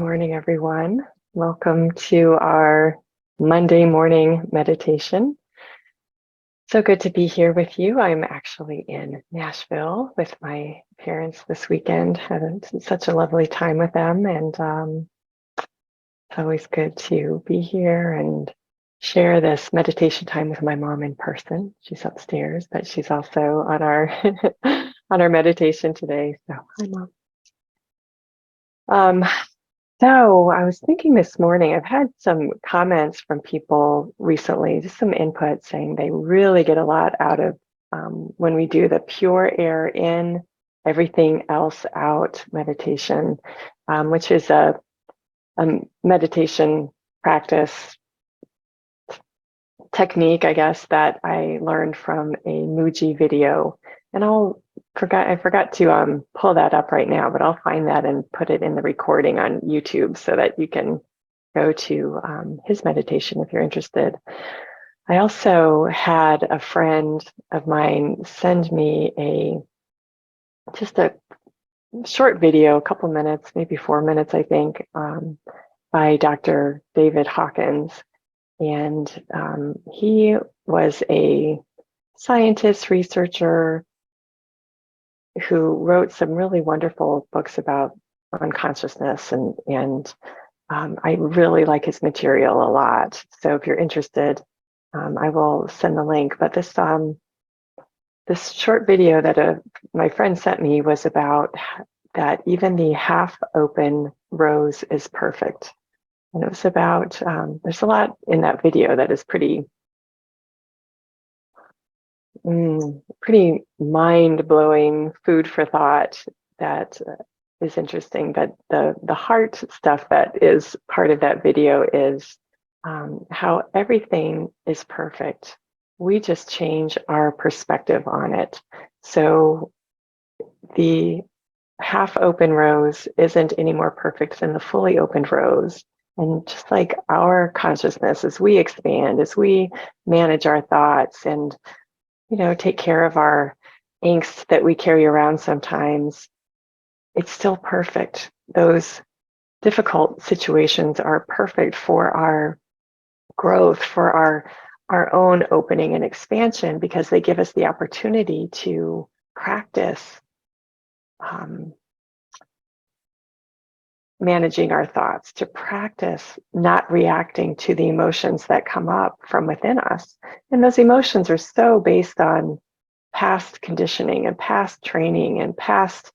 morning, everyone. Welcome to our Monday morning meditation. So good to be here with you. I'm actually in Nashville with my parents this weekend. Had such a lovely time with them, and it's always good to be here and share this meditation time with my mom in person. She's upstairs, but she's also on our on our meditation today. So, hi, Mom. Um, So I was thinking this morning, I've had some comments from people recently, just some input saying they really get a lot out of when we do the pure air in, everything else out meditation, which is a meditation practice technique, I guess, that I learned from a Muji video. And I forgot to pull that up right now, but I'll find that and put it in the recording on YouTube so that you can go to his meditation if you're interested. I also had a friend of mine send me just a short video, a couple minutes, maybe 4 minutes, I think, by Dr. David Hawkins. And he was a scientist, researcher who wrote some really wonderful books about unconsciousness, and I really like his material a lot. So if you're interested, I will send the link. But this short video that my friend sent me was about that even the half open rose is perfect. And it was about, there's a lot in that video that is pretty mind-blowing food for thought that is interesting. But the heart stuff that is part of that video is how everything is perfect. We just change our perspective on it. So the half open rose isn't any more perfect than the fully opened rose. And just like our consciousness, as we expand, as we manage our thoughts and take care of our angst that we carry around sometimes, it's still perfect. Those difficult situations are perfect for our growth, for our own opening and expansion, because they give us the opportunity to practice managing our thoughts, to practice not reacting to the emotions that come up from within us. And those emotions are so based on past conditioning and past training and past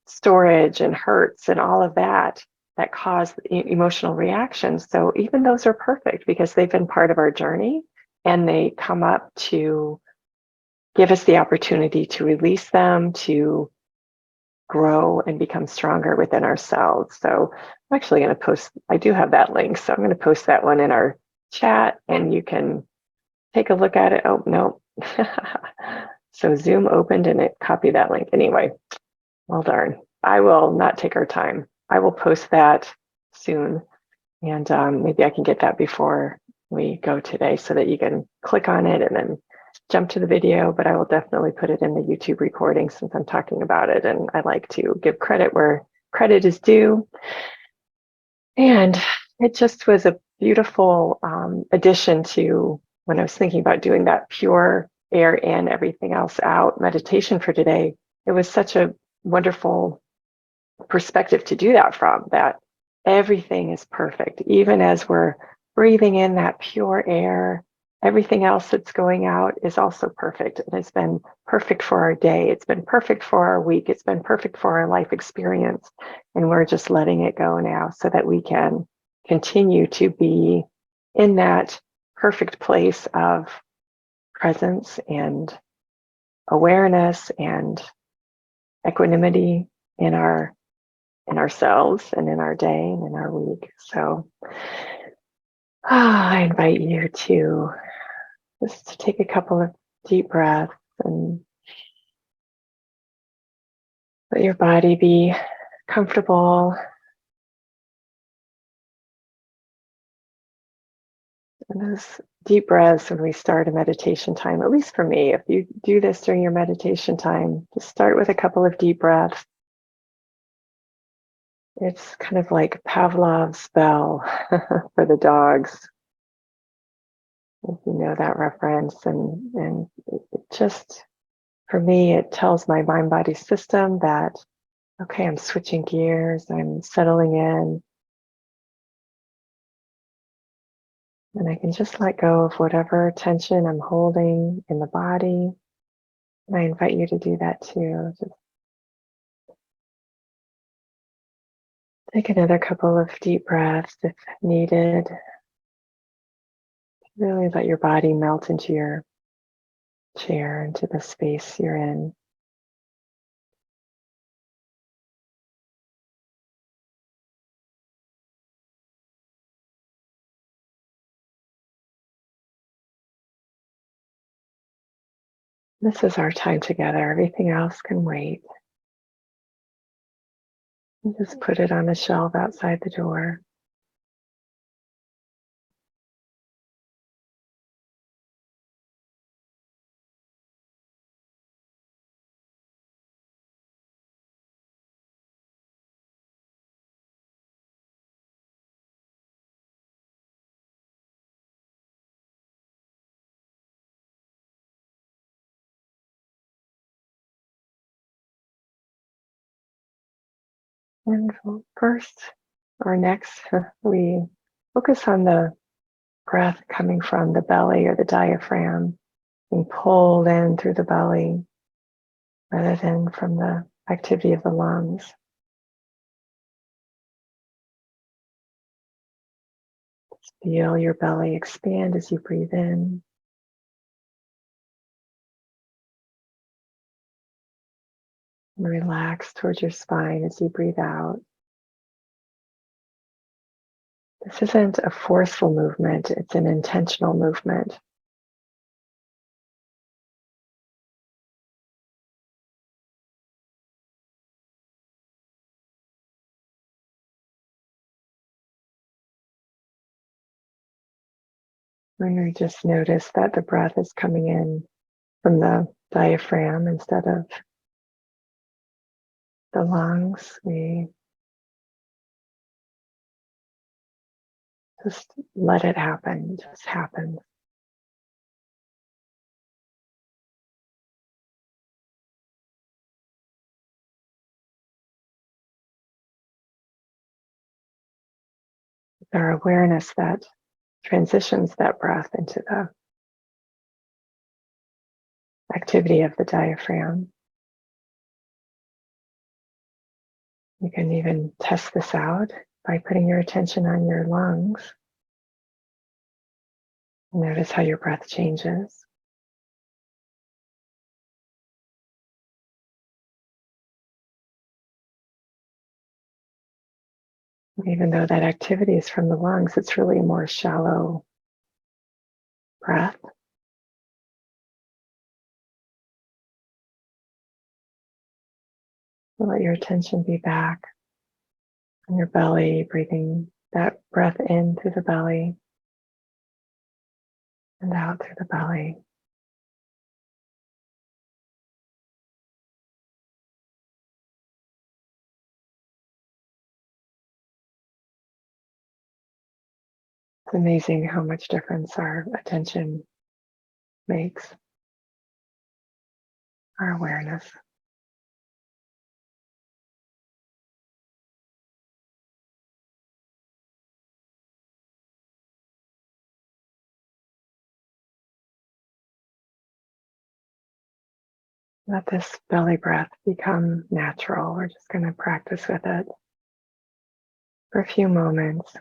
storage and hurts and all of that cause emotional reactions. So even those are perfect because they've been part of our journey, and they come up to give us the opportunity to release them, to grow and become stronger within ourselves. So I'm actually going to post, I do have that link, so I'm going to post that one in our chat and you can take a look at it. Oh, no. So Zoom opened and it copied that link. Anyway, well, darn. I will not take our time. I will post that soon, and maybe I can get that before we go today so that you can click on it and then jump to the video, but I will definitely put it in the YouTube recording since I'm talking about it, and I like to give credit where credit is due. And it just was a beautiful addition to when I was thinking about doing that pure air in, everything else out meditation for today. It was such a wonderful perspective to do that from, that everything is perfect. Even as we're breathing in that pure air, everything else that's going out is also perfect. And it's been perfect for our day. It's been perfect for our week. It's been perfect for our life experience. And we're just letting it go now so that we can continue to be in that perfect place of presence and awareness and equanimity in ourselves and in our day and in our week. So I invite you to just take a couple of deep breaths and let your body be comfortable. And those deep breaths, when we start a meditation time, at least for me, if you do this during your meditation time, just start with a couple of deep breaths. It's kind of like Pavlov's bell for the dogs, if you know that reference. And it just, for me, it tells my mind body system that, okay, I'm switching gears, I'm settling in, and I can just let go of whatever tension I'm holding in the body. And I invite you to do that too. Just take another couple of deep breaths if needed. Really let your body melt into your chair, into the space you're in. This is our time together. Everything else can wait. You just put it on a shelf outside the door. And first or next, we focus on the breath coming from the belly or the diaphragm, being pulled in through the belly rather than from the activity of the lungs. Feel your belly expand as you breathe in. And relax towards your spine as you breathe out. This isn't a forceful movement, it's an intentional movement. When we just notice that the breath is coming in from the diaphragm instead of the lungs, we just let it happen. It just happens. Our awareness that transitions that breath into the activity of the diaphragm. You can even test this out by putting your attention on your lungs. Notice how your breath changes. Even though that activity is from the lungs, it's really a more shallow breath. So let your attention be back on your belly, breathing that breath in through the belly and out through the belly. It's amazing how much difference our attention makes, our awareness. Let this belly breath become natural. We're just going to practice with it for a few moments.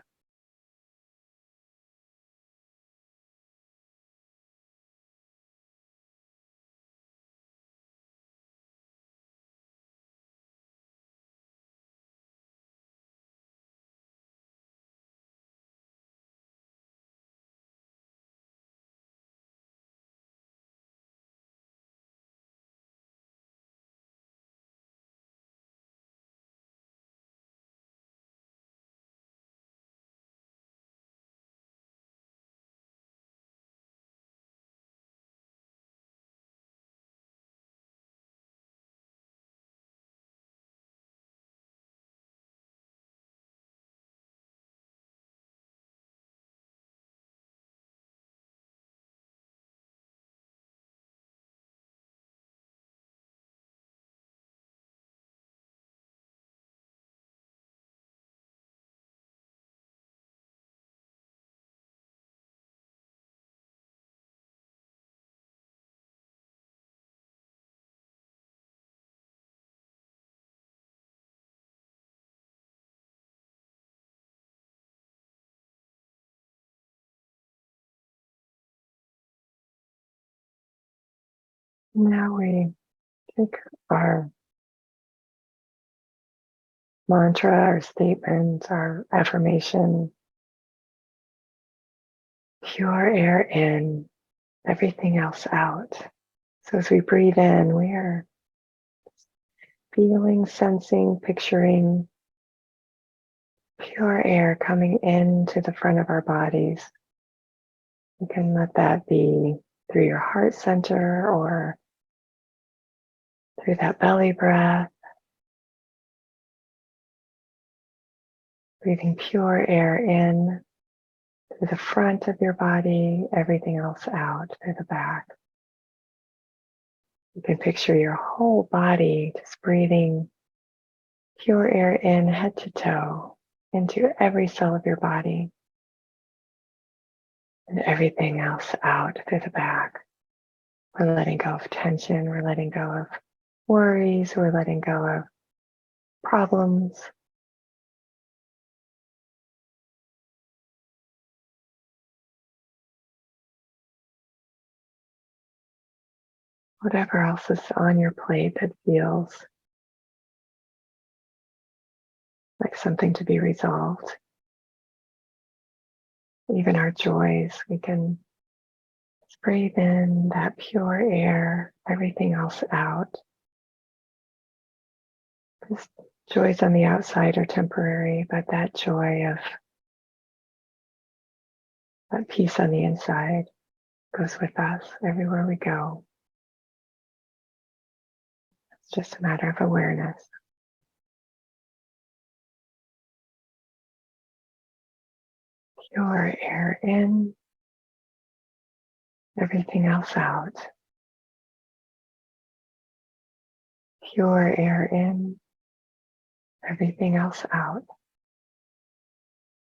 Now we take our mantra, our statement, our affirmation, pure air in, everything else out. So as we breathe in, we are feeling, sensing, picturing pure air coming into the front of our bodies. You can let that be through your heart center or through that belly breath, breathing pure air in through the front of your body, everything else out through the back. You can picture your whole body just breathing pure air in head to toe into every cell of your body and everything else out through the back. We're letting go of tension. We're letting go of worries. We're letting go of problems. Whatever else is on your plate that feels like something to be resolved. Even our joys, we can just breathe in that pure air, everything else out. Because joys on the outside are temporary, but that joy of that peace on the inside goes with us everywhere we go. It's just a matter of awareness. Pure air in, everything else out. Pure air in, everything else out.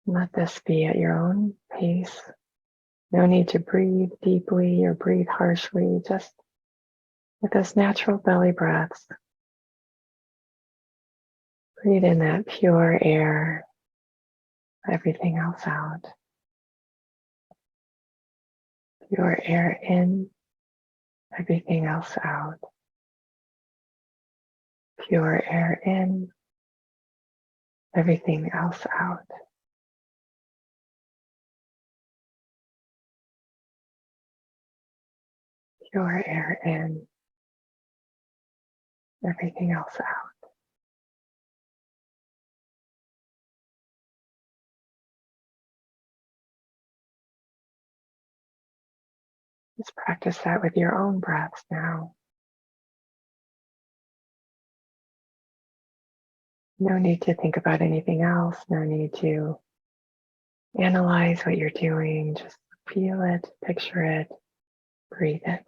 Let this be at your own pace. No need to breathe deeply or breathe harshly, just with those natural belly breaths. Breathe in that pure air, everything else out. Pure air in, everything else out. Pure air in, everything else out. Pure air in, everything else out. Just practice that with your own breaths now. No need to think about anything else. No need to analyze what you're doing. Just feel it, picture it, breathe it.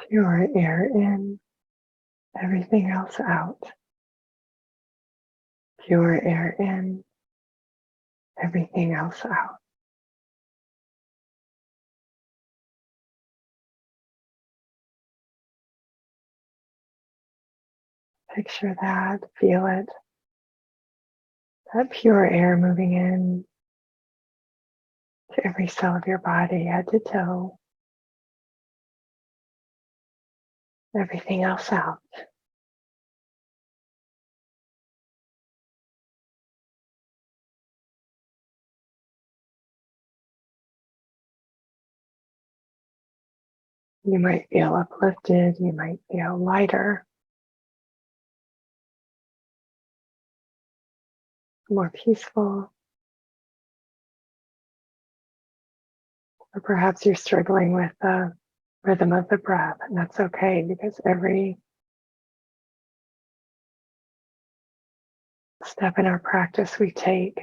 Pure air in, everything else out. Pure air in, everything else out. Picture that, feel it. That pure air moving in to every cell of your body, head to toe. Everything else out. You might feel uplifted, you might feel lighter, more peaceful, or perhaps you're struggling with the rhythm of the breath, and that's okay because every step in our practice we take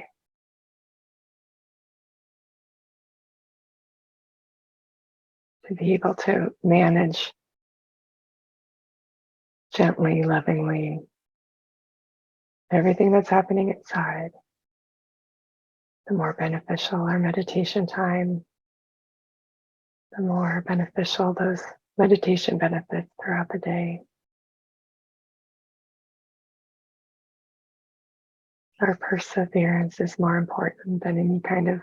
to be able to manage gently, lovingly, everything that's happening inside, the more beneficial our meditation time, the more beneficial those meditation benefits throughout the day. Our perseverance is more important than any kind of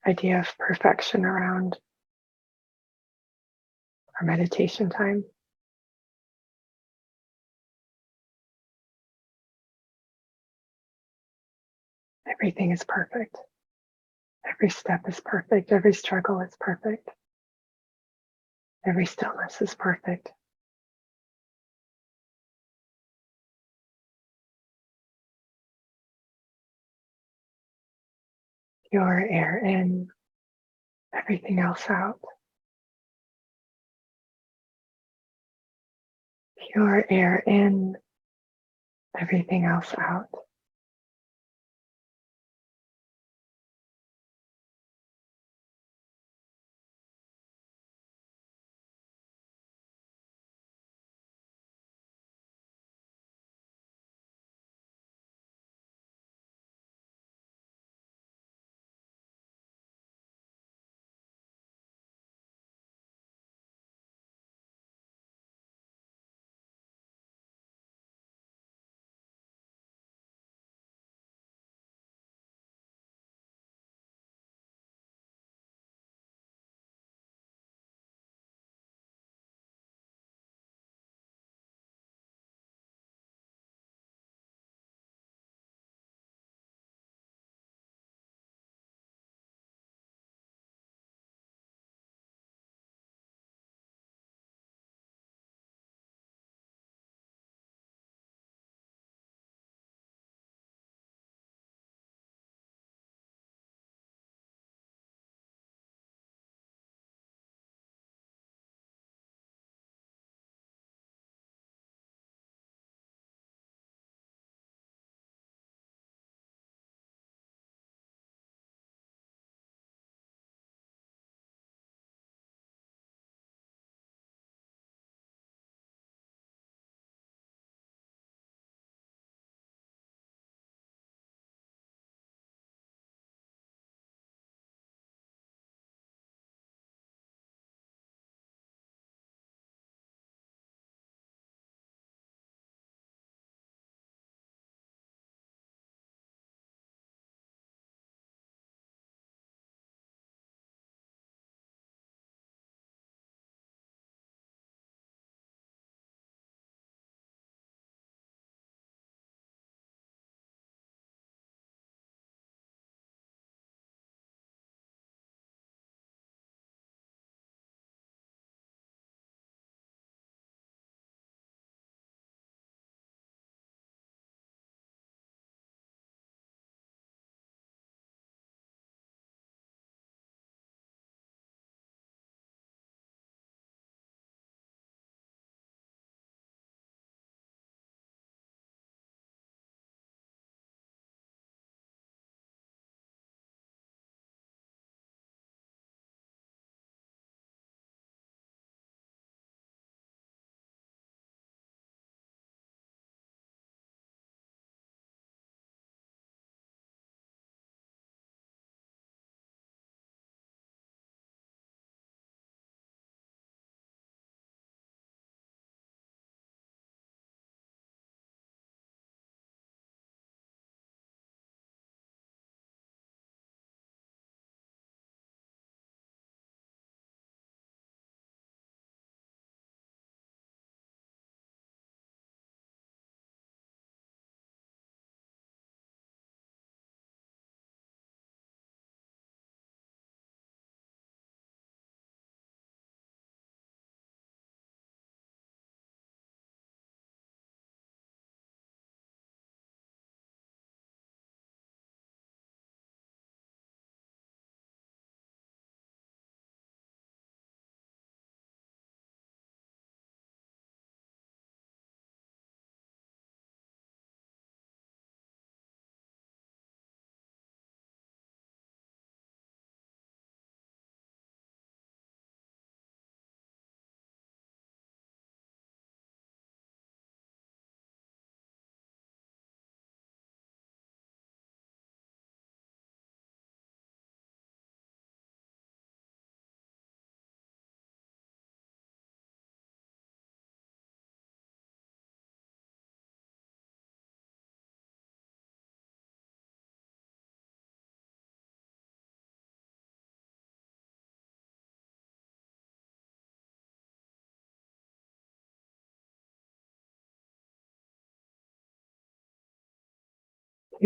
idea of perfection around our meditation time. Everything is perfect. Every step is perfect. Every struggle is perfect. Every stillness is perfect. Pure air in, everything else out. Pure air in, everything else out.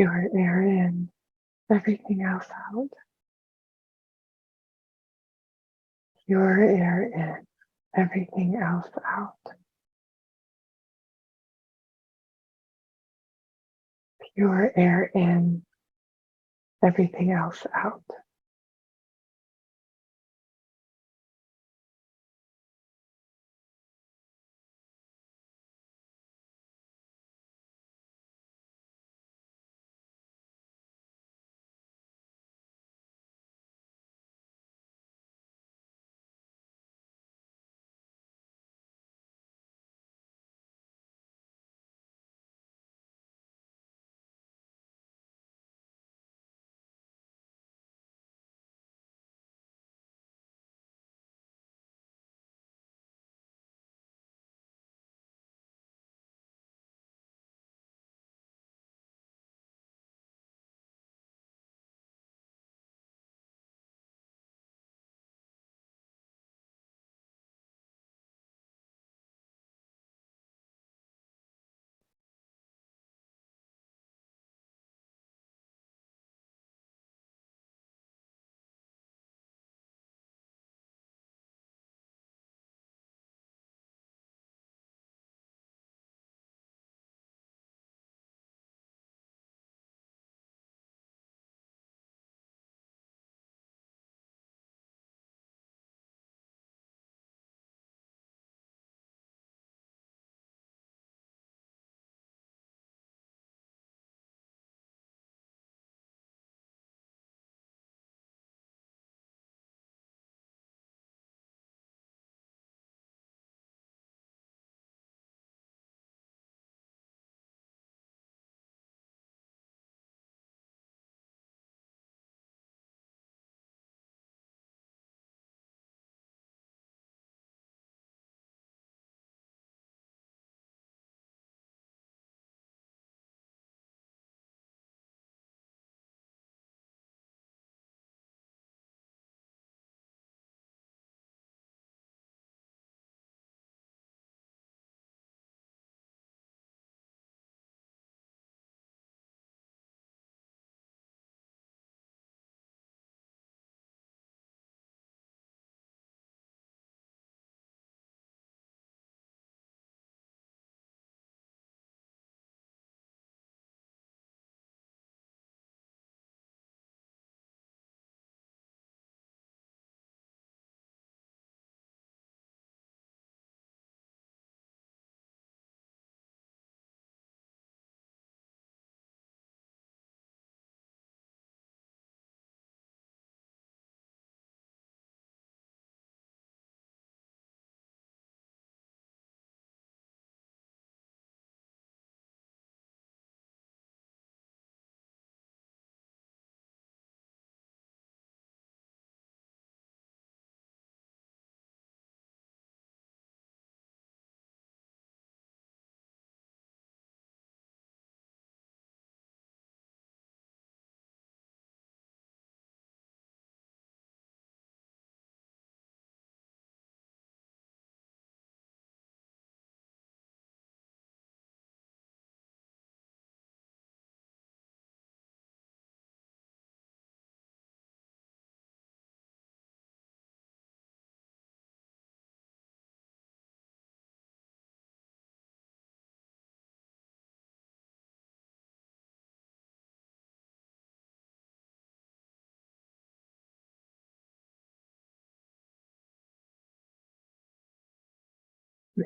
Pure air in, everything else out. Pure air in, everything else out. Pure air in, everything else out.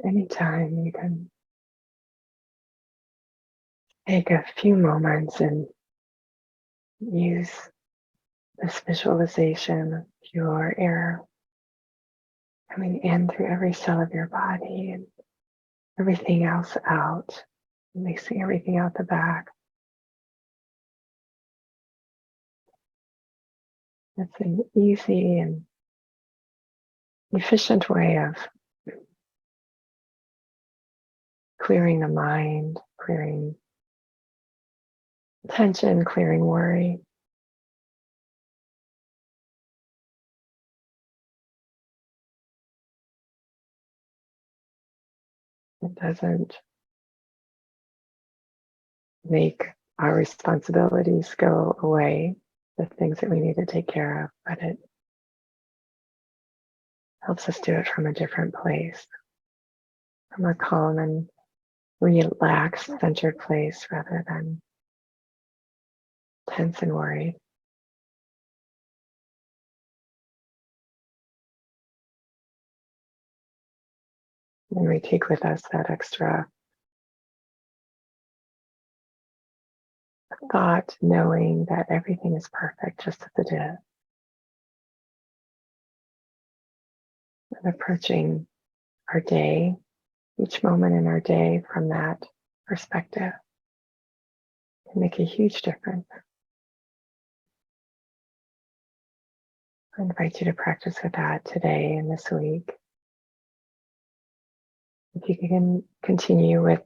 Anytime you can take a few moments and use this visualization of pure air coming in through every cell of your body and everything else out, releasing everything out the back. It's an easy and efficient way of clearing the mind, clearing tension, clearing worry. It doesn't make our responsibilities go away, the things that we need to take care of, but it helps us do it from a different place, from a calm and relaxed, centered place rather than tense and worried. And we take with us that extra thought, knowing that everything is perfect just as it is, and approaching our day, each moment in our day from that perspective can make a huge difference. I invite you to practice with that today and this week. If you can continue with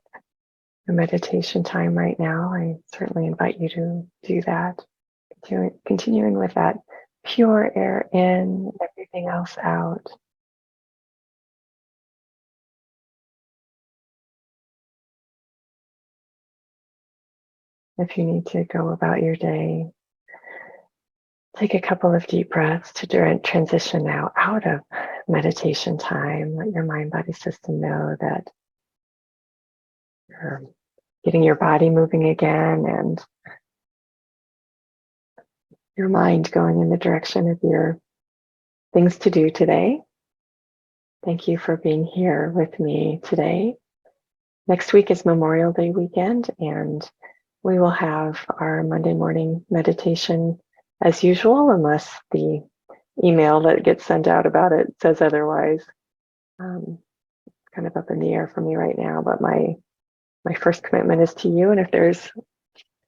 the meditation time right now, I certainly invite you to do that. Continuing with that pure air in, everything else out. If you need to go about your day, take a couple of deep breaths to transition now out of meditation time. Let your mind body system know that you're getting your body moving again and your mind going in the direction of your things to do today. Thank you for being here with me today. Next week is Memorial Day weekend, and we will have our Monday morning meditation as usual, unless the email that gets sent out about it says otherwise. Kind of up in the air for me right now, but my first commitment is to you, and if there's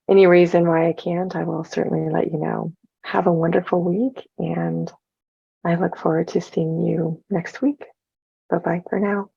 any reason why I can't, I will certainly let you know. Have a wonderful week, and I look forward to seeing you next week. Bye-bye for now.